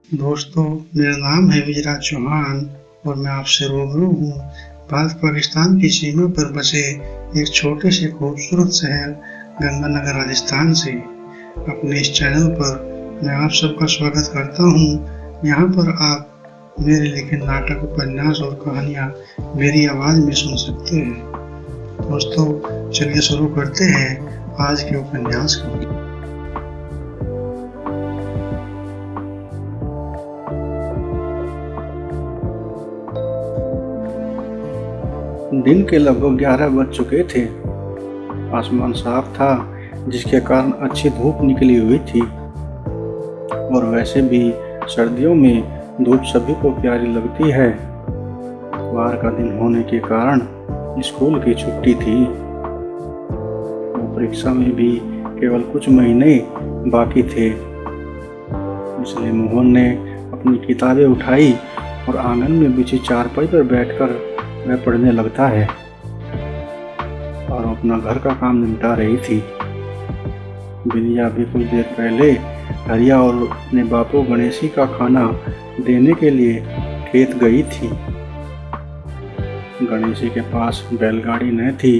दोस्तों, मेरा नाम है विजयराज चौहान और मैं आपसे रूबरू हूँ भारत-पाकिस्तान की सीमा पर बसे एक छोटे से खूबसूरत शहर गंगानगर, राजस्थान से। अपने इस चैनल पर मैं आप सबका स्वागत करता हूँ। यहाँ पर आप मेरे लिखे नाटक, उपन्यास और कहानियाँ मेरी आवाज़ में सुन सकते हैं। दोस्तों, चलिए शुरू करते हैं आज के उपन्यास को। दिन के लगभग 11 बज चुके थे। आसमान साफ था, जिसके कारण अच्छी धूप निकली हुई थी और वैसे भी सर्दियों में धूप सभी को प्यारी लगती है। इतवार का दिन होने के कारण स्कूल की छुट्टी थी और परीक्षा में भी केवल कुछ महीने बाकी थे। इसलिए मोहन ने अपनी किताबें उठाई और आंगन में बिछी चारपाई पर बैठकर वह पढ़ने लगता है और अपना घर का काम निपटा रही थी। बिंदिया भी कुछ देर पहले हरिया और अपने बापू गणेशी का खाना देने के लिए खेत गई थी। गणेशी के पास बैलगाड़ी न थी,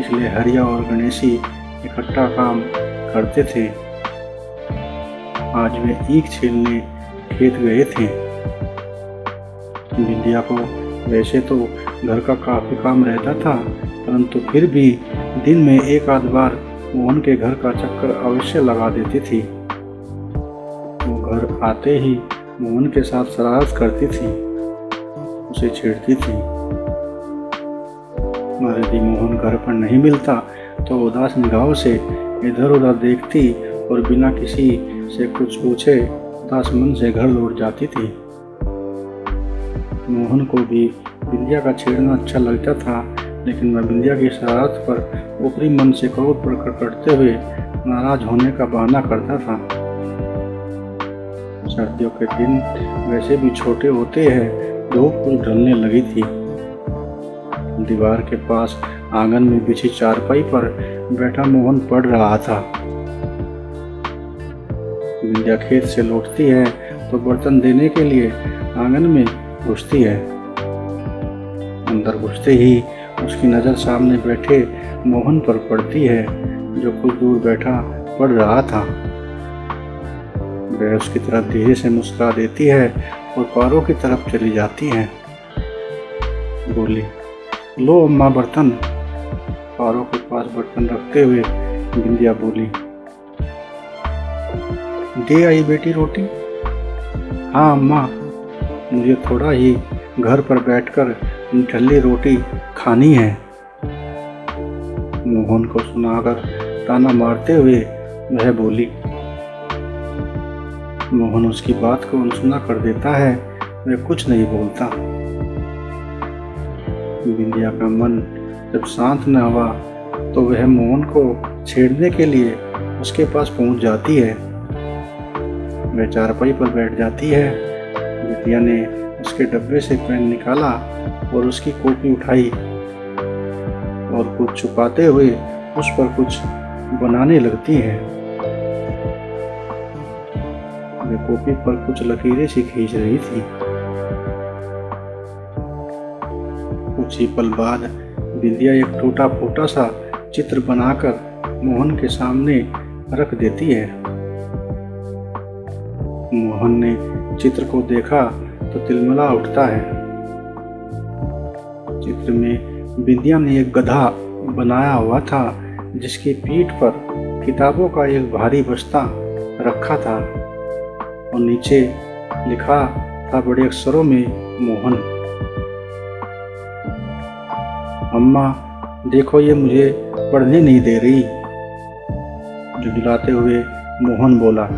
इसलिए हरिया और गणेशी इकट्ठा काम करते थे। आज वे ईख छीलने खेत गए थे। बिंदिया को वैसे तो घर का काफ़ी काम रहता था, परंतु फिर भी दिन में एक आध बार मोहन के घर का चक्कर अवश्य लगा देती थी। वो घर आते ही मोहन के साथ शरारत करती थी, उसे छेड़ती थी। यदि मोहन घर पर नहीं मिलता तो उदास निगाहों से इधर उधर देखती और बिना किसी से कुछ पूछे उदास मन से घर लौट जाती थी। मोहन को भी बिंदिया का छेड़ना अच्छा लगता था, लेकिन वह बिंदिया की शरारत पर ऊपरी मन से क्रोध प्रकट करते हुए नाराज होने का बहाना करता था। सर्दियों के दिन वैसे भी छोटे होते हैं, धूप कुछ ढलने लगी थी। दीवार के पास आंगन में बिछी चारपाई पर बैठा मोहन पढ़ रहा था। बिंदिया खेत से लौटती है तो बर्तन देने के लिए आंगन में घुसती है। अंदर घुसते ही उसकी नज़र सामने बैठे मोहन पर पड़ती है, जो कुछ दूर बैठा पढ़ रहा था। वह उसकी तरफ धीरे से मुस्कुरा देती है और पारों की तरफ चली जाती है। बोली, लो अम्मा बर्तन। पारों के पास बर्तन रखते हुए बिंदिया बोली, दे आई बेटी रोटी। हाँ अम्मा, मुझे थोड़ा ही घर पर बैठकर निठल्ली रोटी खानी है। मोहन को सुनाकर ताना मारते हुए वह बोली। मोहन उसकी बात को अनसुना कर देता है, वह कुछ नहीं बोलता। बिंदिया का मन जब शांत न हुआ तो वह मोहन को छेड़ने के लिए उसके पास पहुंच जाती है। वह चारपाई पर बैठ जाती है। बिटिया ने उसके डब्बे से पेन निकाला और उसकी कॉपी उठाई और कुछ छुपाते हुए उस पर कुछ बनाने लगती है। वह कॉपी पर कुछ लकीरें सी खींच रही थी। कुछ ही पल बाद बिंदिया एक टूटा फूटा सा चित्र बनाकर मोहन के सामने रख देती है। मोहन ने चित्र को देखा तो तिलमिला उठता है। चित्र में बिंदिया ने एक गधा बनाया हुआ था, जिसकी पीठ पर किताबों का एक भारी बस्ता रखा था और नीचे लिखा था बड़े अक्षरों में मोहन। अम्मा देखो, ये मुझे पढ़ने नहीं दे रही। झुंझलाते हुए मोहन बोला,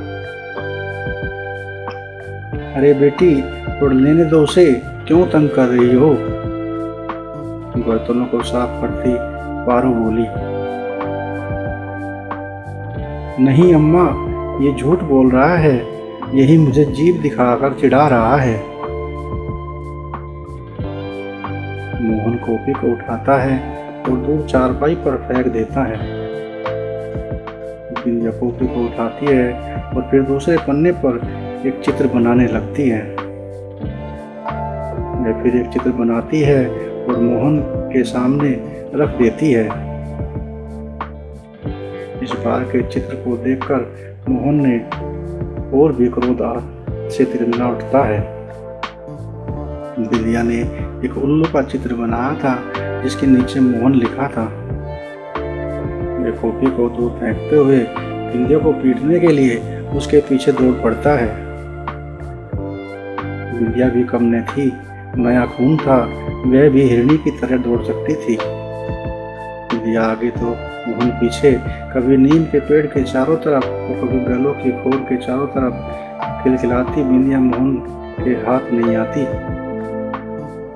अरे बेटी, पढ़ लेने दो उसे, क्यों तंग कर रही हो। बर्तनों को साफ करती पारो बोली, नहीं अम्मा, ये झूठ बोल रहा है, यही मुझे जीभ दिखाकर चिढ़ा रहा है। मोहन कॉपी को उठाता है और दूर चारपाई पर फेंक देता है। बिंदिया कॉपी को उठाती है और फिर दूसरे पन्ने पर एक चित्र बनाने लगती है। वह फिर एक चित्र बनाती है और मोहन के सामने रख देती है। इस बार के चित्र को देखकर मोहन ने और भी क्रोध से तिरमिरा उठता है। बिंदिया ने एक उल्लू का चित्र बनाया था जिसके नीचे मोहन लिखा था। वह कॉपी को दूर फेंकते हुए बिंदिया को पीटने के लिए उसके पीछे दौड़ पड़ता है। बिंदिया भी कम न थी, नया खून था, वह भी हिरणी की तरह दौड़ सकती थी। बिंदिया आगे तो मोहन पीछे, कभी नीम के पेड़ के चारों तरफ तो कभी बैलों की खोर के चारों तरफ खिलखिलाती बिंदिया मोहन के हाथ नहीं आती।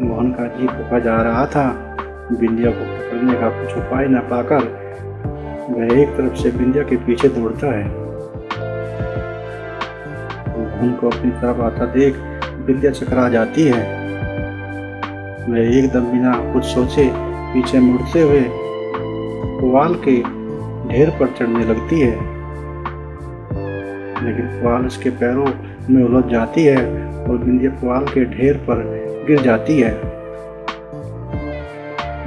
मोहन का जी फूका जा रहा था। बिंदिया को पकड़ने का कुछ उपाय न पाकर वह एक तरफ से बिंदिया के पीछे दौड़ता है। मोहन को अपनी तरफ आता देख बिंदिया चकरा जाती है। वह एकदम बिना कुछ सोचे पीछे मुड़ते हुए पुआल के ढेर पर चढ़ने लगती है, लेकिन पुआल उसके पैरों में उलझ जाती है और बिंदिया पुआल के ढेर पर गिर जाती है।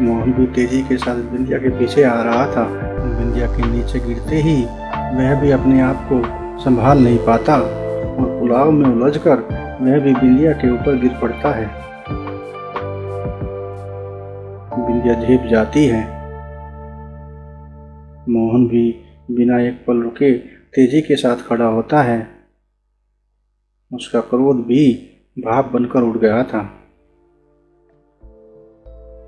मोहन भी तेजी के साथ बिंदिया के पीछे आ रहा था। बिंदिया के नीचे गिरते ही वह भी अपने आप को संभाल नहीं पाता और पुलाव में उलझकर वह भी बिंदिया के ऊपर गिर पड़ता है। बिंदिया झेप जाती है। मोहन भी बिना एक पल रुके तेजी के साथ खड़ा होता है। उसका क्रोध भी भाप बनकर उड़ गया था।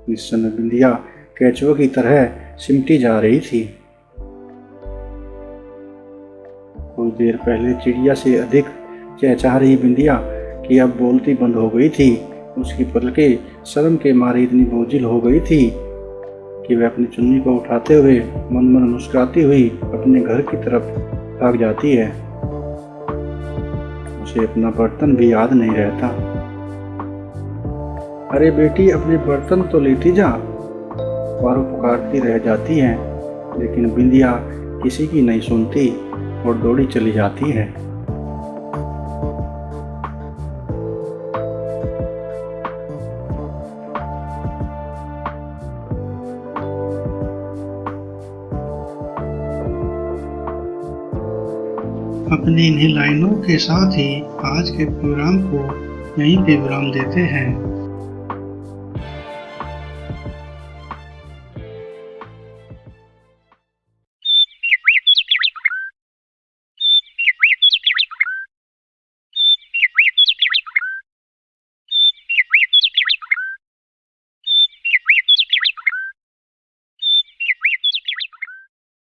इस समय बिंदिया केंचुए की तरह सिमटी जा रही थी। कुछ देर पहले चिड़िया से अधिक चहचहा रही बिंदिया कि अब बोलती बंद हो गई थी। उसकी पलकें शर्म के मारे इतनी बोझिल हो गई थी कि वह अपनी चुन्नी को उठाते हुए मन मन मुस्कुराती हुई अपने घर की तरफ भाग जाती है। उसे अपना बर्तन भी याद नहीं रहता। अरे बेटी, अपने बर्तन तो लेती जा, पारो पुकारती रह जाती है, लेकिन बिंदिया किसी की नहीं सुनती और दौड़ी चली जाती है। अपनी इन्हीं लाइनों के साथ ही आज के प्रोग्राम को यहीं पे विराम देते हैं।